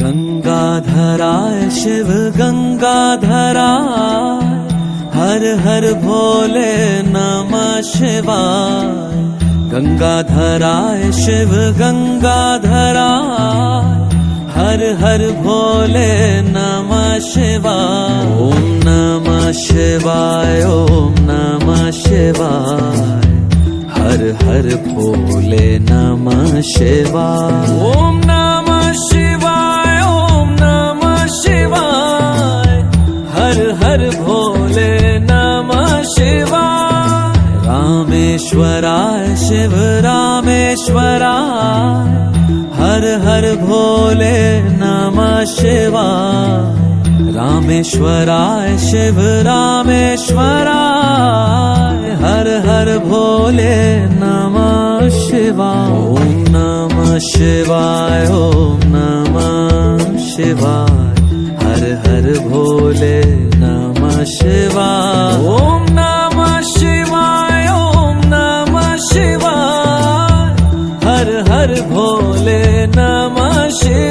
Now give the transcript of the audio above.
गंगाधराय शिव गंगाधराय, हर हर भोले नमः शिवाय। गंगाधराय शिव गंगाधराय, हर हर भोले नमः शिवाय। ओम नमः शिवाय, ओम नमः शिवाय, हर हर भोले नमः शिवाय। ओम नमः शिवाय, ओम नमः शिवाय, हर हर भोले नमः शिवाय। रामेश्वराय शिव रामेश्वराय, हर हर भोले नमः शिवाय। रामेश्वराय शिव रामेश्वराय, हर हर भोले नमः शिवाय। ओम नमः शिवाय, ओम नमः शिवाय, हर हर भोले नमः शिवाय। ओम नमः शिवाय, ओम नमः शिवाय, हर हर भोले नमः शिवाय।